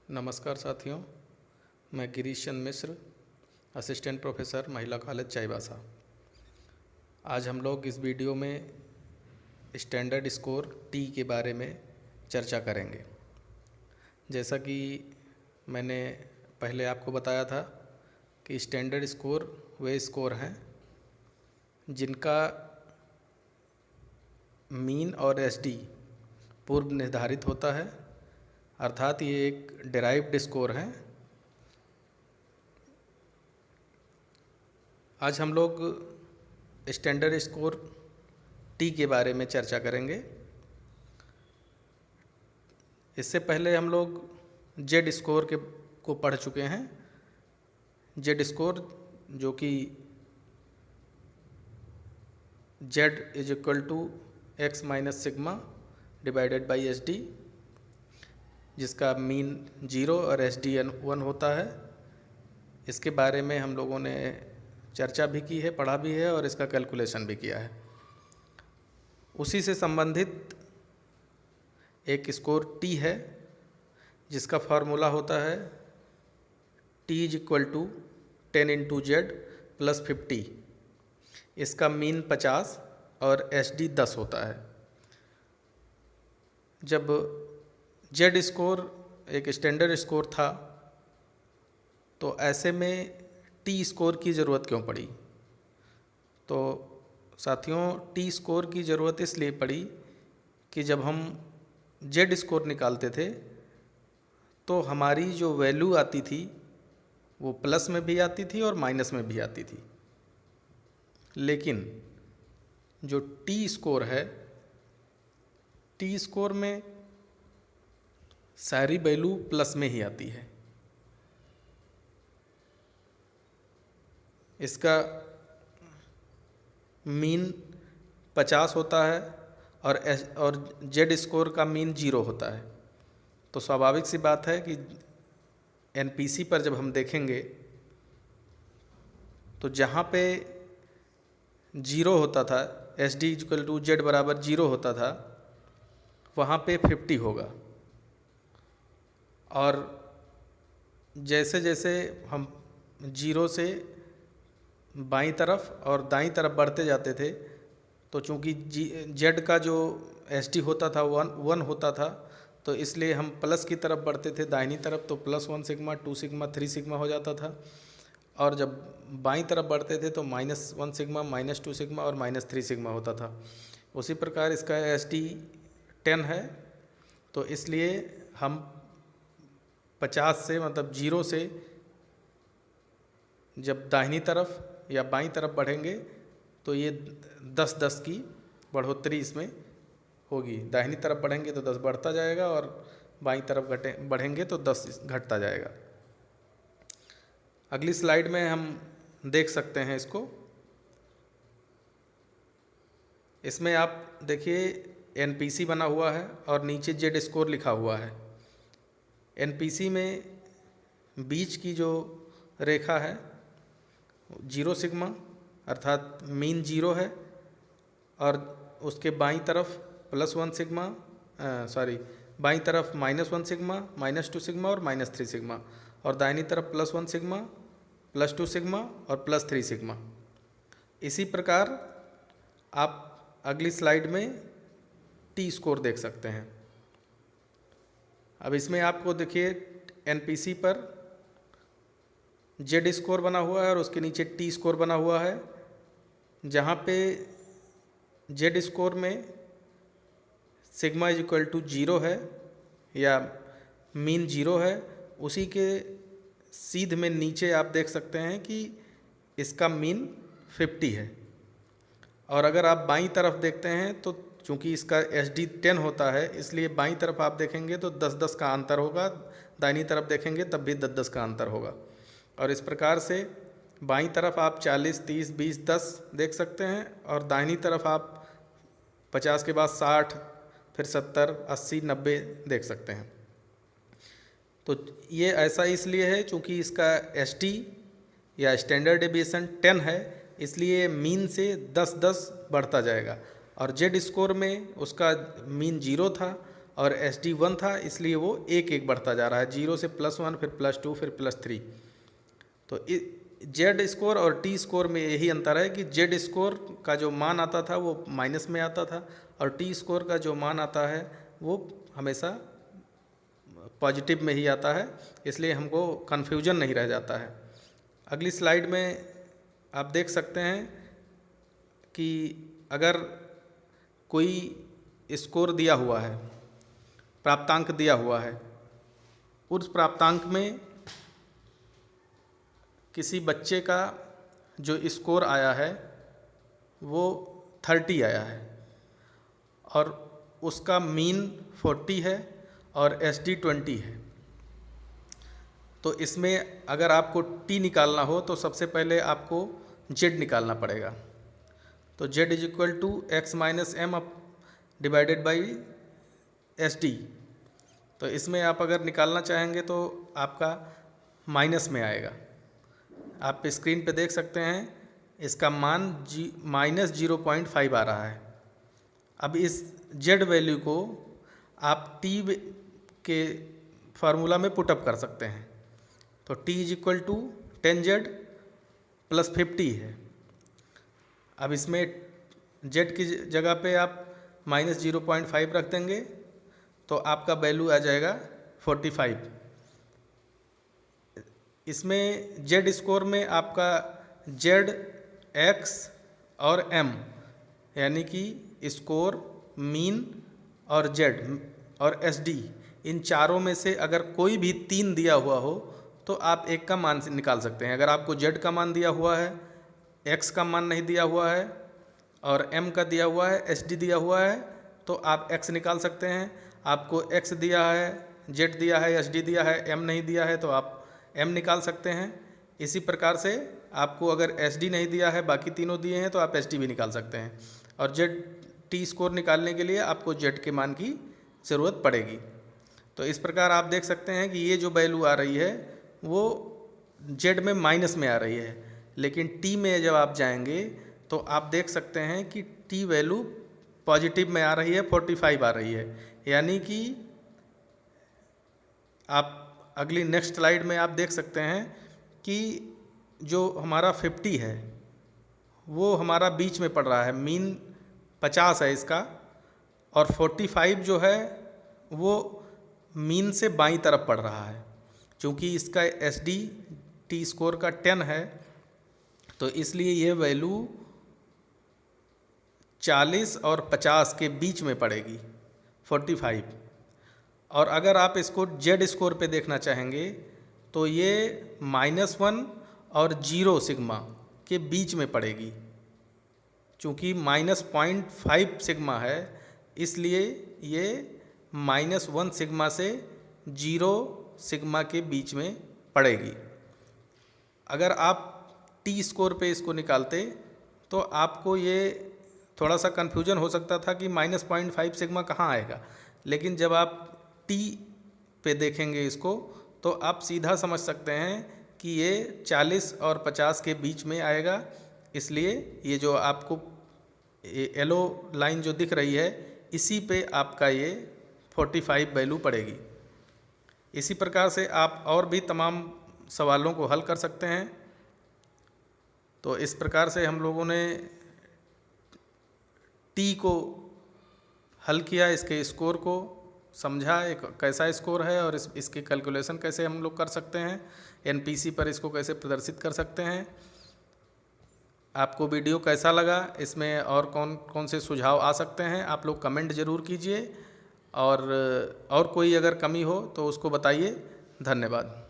नमस्कार साथियों, मैं गिरीश चंद मिश्र, असिस्टेंट प्रोफेसर महिला कॉलेज चाईबासा। आज हम लोग इस वीडियो में स्टैंडर्ड स्कोर टी के बारे में चर्चा करेंगे। जैसा कि मैंने पहले आपको बताया था कि स्टैंडर्ड स्कोर वे स्कोर हैं जिनका मीन और एसडी पूर्व निर्धारित होता है, अर्थात ये एक डिराइव्ड स्कोर है। आज हम लोग स्टैंडर्ड स्कोर टी के बारे में चर्चा करेंगे। इससे पहले हम लोग जेड स्कोर को पढ़ चुके हैं। जेड स्कोर जो कि Z is equal to X minus sigma divided by S D, जिसका मीन 0 और एस डी 1 होता है। इसके बारे में हम लोगों ने चर्चा भी की है, पढ़ा भी है और इसका कैलकुलेशन भी किया है। उसी से संबंधित एक स्कोर टी है जिसका फार्मूला होता है T is equal to 10 into Z plus 50। इसका मीन 50 और एस डी 10 होता है। जब जेड स्कोर एक स्टैंडर्ड स्कोर था तो ऐसे में टी स्कोर की ज़रूरत क्यों पड़ी? तो साथियों, टी स्कोर की ज़रूरत इसलिए पड़ी कि जब हम जेड स्कोर निकालते थे तो हमारी जो वैल्यू आती थी वो प्लस में भी आती थी और माइनस में भी आती थी। लेकिन जो टी स्कोर है, टी स्कोर में सारी वैल्यू प्लस में ही आती है। इसका मीन 50 होता है और जेड स्कोर का मीन 0 होता है। तो स्वाभाविक सी बात है कि एनपीसी पर जब हम देखेंगे तो जहाँ पे 0 होता था, S D equal to Z बराबर 0 होता था, वहाँ पे 50 होगा। और जैसे जैसे हम 0 से बाईं तरफ और दाईं तरफ बढ़ते जाते थे तो चूँकि जेड का जो एस टी होता था 1 होता था, तो इसलिए हम प्लस की तरफ बढ़ते थे दाहिनी तरफ, तो +1 सिग्मा, 2 सिग्मा, 3 सिग्मा हो जाता था। और जब बाईं तरफ बढ़ते थे तो -1 सिग्मा, -2 सिग्मा और -3 सिग्मा होता था। उसी प्रकार इसका एस टी 10 है, तो इसलिए हम 50 से मतलब 0 से जब दाहिनी तरफ या बाईं तरफ बढ़ेंगे तो ये 10-10 की बढ़ोतरी इसमें होगी। दाहिनी तरफ बढ़ेंगे तो 10 बढ़ता जाएगा और बाईं तरफ बढ़ेंगे तो 10 घटता जाएगा। अगली स्लाइड में हम देख सकते हैं इसको। इसमें आप देखिए एनपीसी बना हुआ है और नीचे जेड स्कोर लिखा हुआ है। एनपीसी में बीच की जो रेखा है 0 सिग्मा, अर्थात मीन 0 है, और उसके बाईं तरफ +1 सिग्मा, बाईं तरफ -1 सिग्मा, -2 सिग्मा और -3 सिग्मा, और दाहिनी तरफ +1 सिग्मा, +2 सिग्मा और +3 सिग्मा। इसी प्रकार आप अगली स्लाइड में टी स्कोर देख सकते हैं। अब इसमें आपको देखिए एनपीसी पर जेड स्कोर बना हुआ है और उसके नीचे टी स्कोर बना हुआ है। जहाँ पे जेड स्कोर में सिग्मा इज इक्वल टू 0 है या मीन 0 है, उसी के सीध में नीचे आप देख सकते हैं कि इसका मीन 50 है। और अगर आप बाईं तरफ देखते हैं तो चूँकि इसका एस डी 10 होता है, इसलिए बाईं तरफ आप देखेंगे तो 10-10 का अंतर होगा, दाहिनी तरफ देखेंगे तब भी 10-10 का अंतर होगा। और इस प्रकार से बाईं तरफ आप 40, 30, 20, 10 देख सकते हैं और दाहिनी तरफ आप 50 के बाद 60, फिर 70, 80, 90 देख सकते हैं। तो ये ऐसा इसलिए है चूँकि इसका एस टी या स्टैंडर्ड डेविएशन 10 है, इसलिए मीन से 10-10 बढ़ता जाएगा। और जेड स्कोर में उसका मीन 0 था और SD 1 था, इसलिए वो एक एक बढ़ता जा रहा है, 0 से +1 फिर +2 फिर +3। तो जेड स्कोर और टी स्कोर में यही अंतर है कि जेड स्कोर का जो मान आता था वो माइनस में आता था और टी स्कोर का जो मान आता है वो हमेशा पॉजिटिव में ही आता है, इसलिए हमको कन्फ्यूजन नहीं रह जाता है। अगली स्लाइड में आप देख सकते हैं कि अगर कोई स्कोर दिया हुआ है, प्राप्तांक दिया हुआ है, उस प्राप्तांक में किसी बच्चे का जो स्कोर आया है वो 30 आया है और उसका मीन 40 है और SD 20 है। तो इसमें अगर आपको T निकालना हो तो सबसे पहले आपको Z निकालना पड़ेगा। तो Z = x - m divided by SD। तो इसमें आप अगर निकालना चाहेंगे तो आपका माइनस में आएगा। आप स्क्रीन पे देख सकते हैं इसका मान -0.5 आ रहा है। अब इस Z वैल्यू को आप T के फार्मूला में पुटअप कर सकते हैं। तो T = 10Z + 50 है। अब इसमें Z की जगह पे आप -0.5 रख देंगे तो आपका वैल्यू आ जाएगा 45। इसमें Z स्कोर में आपका Z, X और M यानी कि स्कोर, मीन और Z और SD, इन चारों में से अगर कोई भी 3 दिया हुआ हो तो आप एक का मान निकाल सकते हैं। अगर आपको Z का मान दिया हुआ है, X का मान नहीं दिया हुआ है और M का दिया हुआ है, SD दिया हुआ है, तो आप X निकाल सकते हैं। आपको X दिया है, Z दिया है, SD दिया है, M नहीं दिया है तो आप M निकाल सकते हैं। इसी प्रकार से आपको अगर SD नहीं दिया है, बाकी तीनों दिए हैं तो आप SD भी निकाल सकते हैं। और T स्कोर निकालने के लिए आपको Z के मान की ज़रूरत पड़ेगी। तो इस प्रकार आप देख सकते हैं कि ये जो वैल्यू आ रही है वो Z में माइनस में आ रही है, लेकिन T में जब आप जाएंगे तो आप देख सकते हैं कि T वैल्यू पॉजिटिव में आ रही है, 45 आ रही है। यानी कि आप अगली नेक्स्ट स्लाइड में आप देख सकते हैं कि जो हमारा 50 है वो हमारा बीच में पड़ रहा है, मीन 50 है इसका, और 45 जो है वो मीन से बाईं तरफ पड़ रहा है। चूँकि इसका SD T स्कोर का 10 है तो इसलिए ये वैल्यू 40 और 50 के बीच में पड़ेगी, 45। और अगर आप इसको Z स्कोर पे देखना चाहेंगे तो ये -1 और 0 सिग्मा के बीच में पड़ेगी। चूँकि -0.5 सिग्मा है इसलिए ये -1 सिग्मा से 0 सिग्मा के बीच में पड़ेगी। अगर आप T स्कोर पे इसको निकालते तो आपको ये थोड़ा सा कन्फ्यूजन हो सकता था कि -0.5 सिग्मा कहाँ आएगा, लेकिन जब आप T पे देखेंगे इसको तो आप सीधा समझ सकते हैं कि ये 40 और 50 के बीच में आएगा। इसलिए ये जो आपको येलो लाइन जो दिख रही है इसी पे आपका ये 45 वैल्यू पड़ेगी। इसी प्रकार से आप और भी तमाम सवालों को हल कर सकते हैं। तो इस प्रकार से हम लोगों ने T को हल किया, इसके स्कोर को समझा, एक कैसा स्कोर है और इसके कैलकुलेशन कैसे हम लोग कर सकते हैं, NPC पर इसको कैसे प्रदर्शित कर सकते हैं। आपको वीडियो कैसा लगा, इसमें और कौन कौन से सुझाव आ सकते हैं, आप लोग कमेंट ज़रूर कीजिए और कोई अगर कमी हो तो उसको बताइए। धन्यवाद।